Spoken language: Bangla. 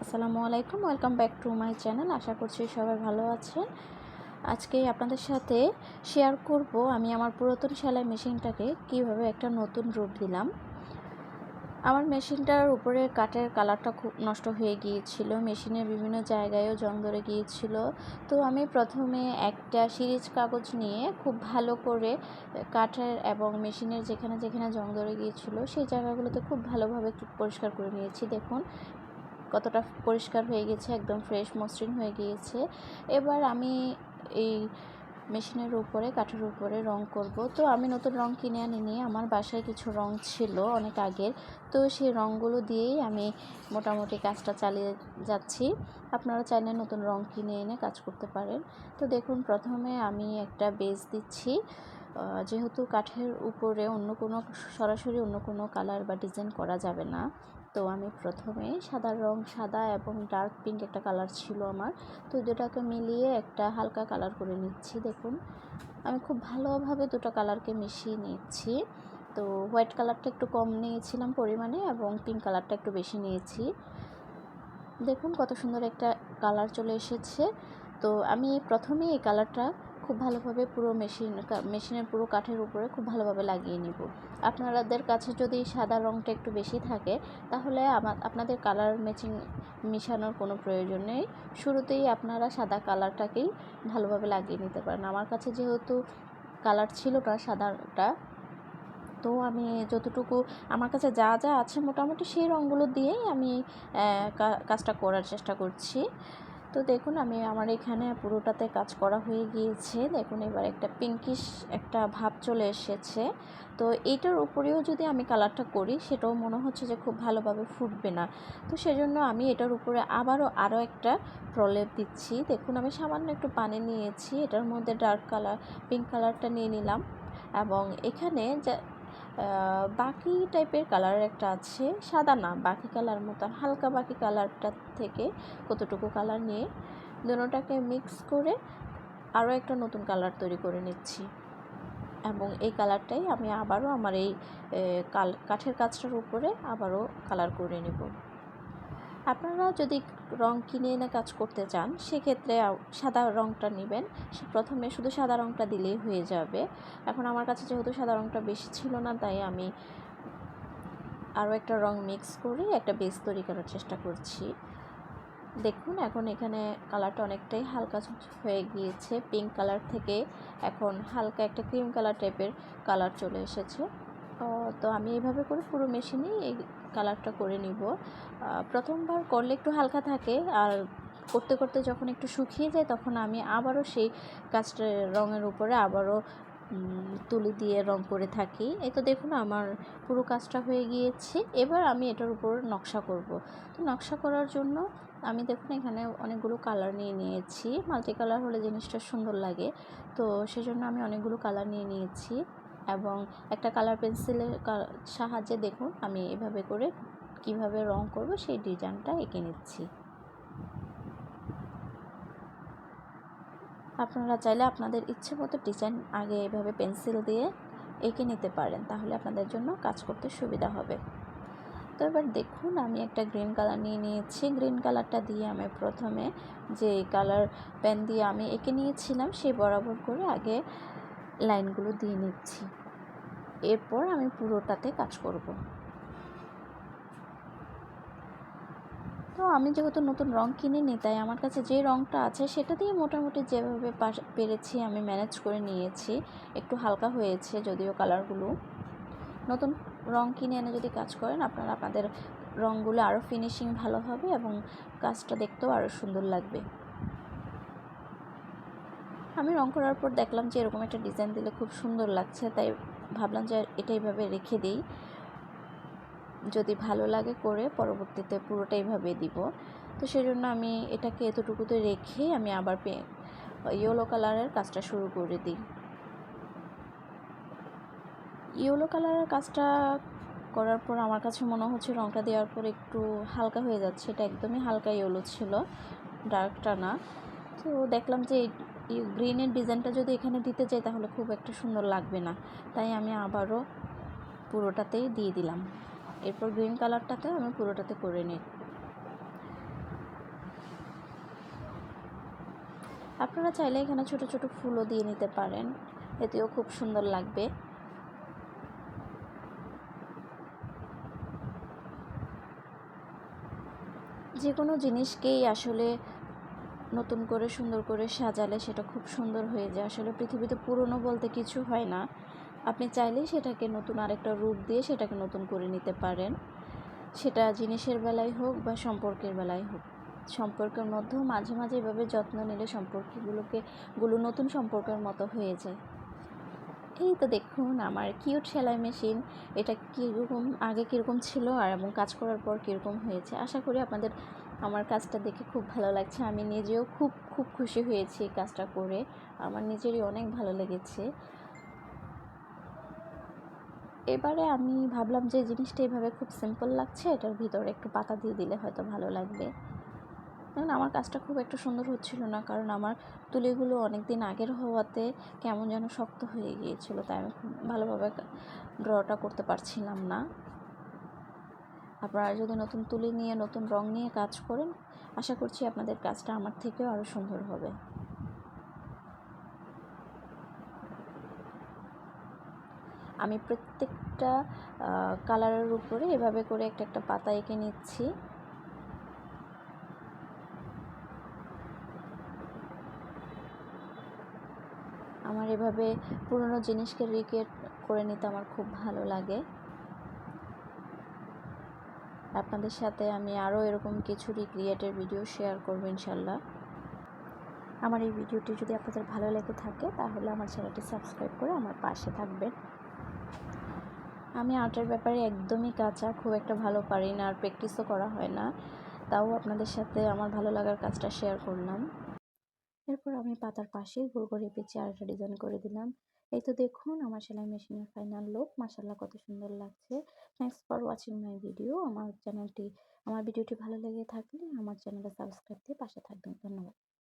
আসসালামু আলাইকুম, welcome back to my channel. আশা করছি সবাই ভালো আছেন। আজকে আপনাদের সাথে শেয়ার করব আমি আমার পুরাতন সেলাই মেশিনটাকে কিভাবে একটা নতুন রূপ দিলাম। আমার মেশিনটার উপরে কাঠের কালারটা খুব নষ্ট হয়ে গিয়েছিল, মেশিনের বিভিন্ন জায়গায়ও জং ধরে গিয়েছিল। তো আমি প্রথমে একটা সিরিজ কাগজ নিয়ে খুব ভালো করে কাঠের এবং মেশিনের যেখানে যেখানে জং ধরে গিয়েছিল সেই জায়গাগুলোতে খুব ভালোভাবে পরিষ্কার করে নিয়েছি। দেখুন কতটা পরিষ্কার হয়ে গেছে, একদম ফ্রেশ মসৃণ হয়ে গিয়েছে। এবার আমি এই মেশিনের উপরে কাঠের উপরে রং করব। তো আমি নতুন রং কিনে আনিনি, আমার বাসায় কিছু রং ছিল অনেক আগের, তো সেই রঙগুলো দিয়েই আমি মোটামুটি কাজটা চালিয়ে যাচ্ছি। আপনারা চাইলে নতুন রং কিনে এনে কাজ করতে পারেন। তো দেখুন প্রথমে আমি একটা বেস দিচ্ছি। যেহেতু কাঠের উপরে সরাসরি অন্য কোনো কালার বা ডিজাইন করা যাবে না, তো আমি প্রথমে সাদা এবং ডার্ক পিঙ্ক একটা কালার ছিল আমার, তো দুটাকে মিলিয়ে একটা হালকা কালার করে নিচ্ছি। দেখুন আমি খুব ভালোভাবে দুটো কালারকে মিশিয়ে নিচ্ছি। তো হোয়াইট কালারটা একটু কম নিয়েছিলাম পরিমাণে এবং পিঙ্ক কালারটা একটু বেশি নিয়েছি। দেখুন কত সুন্দর একটা কালার চলে এসেছে। তো আমি প্রথমেই এই কালারটা খুব ভালোভাবে পুরো মেশিনের পুরো কাঠের উপরে খুব ভালোভাবে লাগিয়ে নিব। আপনাদের কাছে যদি সাদা রঙটা একটু বেশি থাকে তাহলে আপনাদের কালার মিশানোর কোনো প্রয়োজন নেই, শুরুতেই আপনারা সাদা কালারটাকেই ভালোভাবে লাগিয়ে নিতে পারেন। আমার কাছে যেহেতু কালার ছিল না সাদাটা, তো আমি যতটুকু আমার কাছে যা যা আছে মোটামুটি সেই রঙগুলো দিয়েই আমি কাজটা করার চেষ্টা করছি। তো দেখুন আমি আমার এখানে পুরোটাতে কাজ করা হয়ে গিয়েছে। দেখুন এবার একটা পিঙ্কিশ একটা ভাব চলে এসেছে। তো এইটার উপরেও যদি আমি কালারটা করি সেটাও মনে হচ্ছে যে খুব ভালোভাবে ফুটবে না, তো সেজন্য আমি এটার উপরে আরও একটা প্রলেপ দিচ্ছি। দেখুন আমি সামান্য একটু পানি নিয়েছি, এটার মধ্যে ডার্ক কালার পিঙ্ক কালারটা নিয়ে নিলাম এবং এখানে বাকি টাইপের কালার একটা আছে, সাদা না বাকি কালার মতন হালকা বাকি কালারটা থেকে কতটুকু কালার নিয়ে দুটোটাকে মিক্স করে আরও একটা নতুন কালার তৈরি করে নিচ্ছি এবং এই কালারটাই আমি আবারও আমার এই কাঠের কাজটার উপরে আবারও কালার করে নেব। আপনারা যদি রং কিনে এনে কাজ করতে চান সেক্ষেত্রে সাদা রংটা নেবেন, প্রথমে শুধু সাদা রংটা দিলেই হয়ে যাবে। এখন আমার কাছে যেহেতু সাদা রংটা বেশি ছিল না, তাই আমি আরও একটা রং মিক্স করে একটা বেস তৈরি করার চেষ্টা করছি। দেখুন এখন এখানে কালারটা অনেকটাই হালকা হয়ে গিয়েছে, পিঙ্ক কালার থেকে এখন হালকা একটা ক্রিম কালার টাইপের কালার চলে এসেছে। তো আমি এইভাবে করে পুরো মেশিনেই এই কালারটা করে নিব। প্রথমবার করলে একটু হালকা থাকে, আর করতে করতে যখন একটু শুকিয়ে যায় তখন আমি আবারও সেই কাজটা রঙের উপরে আবারও তুলি দিয়ে রং করে থাকি। এই তো দেখুন আমার পুরো কাজটা হয়ে গিয়েছে। এবার আমি এটার উপর নকশা করব। তো নকশা করার জন্য আমি দেখুন এখানে অনেকগুলো কালার নিয়ে নিয়েছি, মাল্টি কালার হলে জিনিসটা সুন্দর লাগে, তো সেজন্য আমি অনেকগুলো কালার নিয়ে নিয়েছি এবং একটা কালার পেন্সিলের সাহায্যে দেখুন আমি এভাবে করে কিভাবে রং করব সেই ডিজাইনটা এঁকে নিচ্ছি। আপনারা চাইলে আপনাদের ইচ্ছে মতো ডিজাইন আগে এভাবে পেন্সিল দিয়ে এঁকে নিতে পারেন, তাহলে আপনাদের জন্য কাজ করতে সুবিধা হবে। তো এবার দেখুন আমি একটা গ্রিন কালার নিয়ে নিয়েছি, গ্রিন কালারটা দিয়ে আমি প্রথমে যে কালার পেন দিয়ে আমি এঁকে নিয়েছিলাম সেই বরাবর করে আগে লাইনগুলো দিয়ে নিচ্ছি, এরপর আমি পুরোটাতে কাজ করব। তো আমি যেহেতু নতুন রং কিনিনি, তাই আমার কাছে যে রংটা আছে সেটা দিয়ে মোটামুটি যেভাবে পেরেছি আমি ম্যানেজ করে নিয়েছি। একটু হালকা হয়েছে যদিও কালারগুলো। নতুন রং কিনে এনে যদি কাজ করেন আপনারা আপনাদের রঙগুলো আরও ফিনিশিং ভালো হবে এবং কাজটা দেখতেও আরও সুন্দর লাগবে। আমি রং করার পর দেখলাম যে এরকম একটা ডিজাইন দিলে খুব সুন্দর লাগছে, তাই ভাবলাম যে এটা এইভাবে রেখে দিই, যদি ভালো লাগে করে পরবর্তীতে পুরোটা এইভাবে দিব। তো সেজন্য আমি এটাকে এতটুকুতে রেখে আমি আবার ইয়েলো কালারের কাজটা শুরু করে দিই। ইয়েলো কালারের কাজটা করার পর আমার কাছে মনে হচ্ছে রঙটা দেওয়ার পর একটু হালকা হয়ে যাচ্ছে, এটা একদমই হালকা ইয়েলো ছিল, ডার্কটা না। তো দেখলাম যে এই গ্রিনের ডিজাইনটা যদি এখানে দিতে যাই তাহলে খুব একটা সুন্দর লাগবে না, তাই আমি আবারও পুরোটাতেই দিয়ে দিলাম। এরপর গ্রিন কালারটাতে আমি পুরোটাতে করে নিই। আপনারা চাইলে এখানে ছোট ছোট ফুলও দিয়ে নিতে পারেন, এতেও খুব সুন্দর লাগবে। যে কোনো জিনিসকেই আসলে নতুন করে সুন্দর করে সাজালে সেটা খুব সুন্দর হয়ে যায়। আসলে পৃথিবীতে পুরনো বলতে কিছু হয় না, আপনি চাইলেই সেটাকে নতুন আরেকটা রূপ দিয়ে সেটাকে নতুন করে নিতে পারেন। সেটা জিনিসের বেলায় হোক বা সম্পর্কের বেলায় হোক, সম্পর্কের মধ্যেও মাঝে মাঝে এভাবে যত্ন নিলে সম্পর্কগুলো নতুন সম্পর্কের মতো হয়ে যায়। এই তো দেখুন আমার কিউট সেলাই মেশিন, এটা কীরকম আগে কীরকম ছিল আর এবং কাজ করার পর কীরকম হয়েছে। আশা করি আপনাদের আমার কাজটা দেখে খুব ভালো লাগছে। আমি নিজেও খুব খুব খুশি হয়েছি কাজটা করে, আমার নিজেরই অনেক ভালো লেগেছে। এবারে আমি ভাবলাম যে জিনিসটা এভাবে খুব সিম্পল লাগছে, এটার ভিতরে একটু পাতা দিয়ে দিলে হয়তো ভালো লাগবে। কারণ আমার কাজটা খুব একটা সুন্দর হচ্ছিল না, কারণ আমার তুলিগুলো অনেক দিন আগের হওয়াতে কেমন যেন শক্ত হয়ে গিয়েছিল, তাই আমি খুব ভালোভাবে ড্রটা করতে পারছিলাম না। আপনারা যদি নতুন তুলি নিয়ে নতুন রং নিয়ে কাজ করেন, আশা করছি আপনাদের কাজটা আমার থেকেও আরও সুন্দর হবে। আমি প্রত্যেকটা কালারের উপরে এভাবে করে একটা একটা পাতা এঁকে নিচ্ছি। আমার এভাবে পুরনো জিনিসকে রিক্রিয়েট করে নিতে আমার খুব ভালো লাগে। আপনাদের সাথে আমি আরও এরকম কিছু রিক্রিয়েটের ভিডিও শেয়ার করবো ইনশাল্লাহ। আমার এই ভিডিওটি যদি আপনাদের ভালো লেগে থাকে তাহলে আমার চ্যানেলটি সাবস্ক্রাইব করে আমার পাশে থাকবেন। আমি আর্টের ব্যাপারে একদমই কাঁচা, খুব একটা ভালো পারি না, আর প্র্যাকটিসও করা হয় না, তাও আপনাদের সাথে আমার ভালো লাগার কাজটা শেয়ার করলাম। এরপর আমি পাতার পাশে গোল করে পেঁচে আরেকটা ডিজাইন করে দিলাম। এই তো দেখুন আমার সেলাই মেশিনের ফাইনাল লুক, মাশাআল্লাহ কত সুন্দর লাগছে। Thanks for watching my video. আমার ভিডিওটি ভালো লেগে থাকলে আমার চ্যানেলটা সাবস্ক্রাইব দিয়ে পাশে থাকবেন। ধন্যবাদ।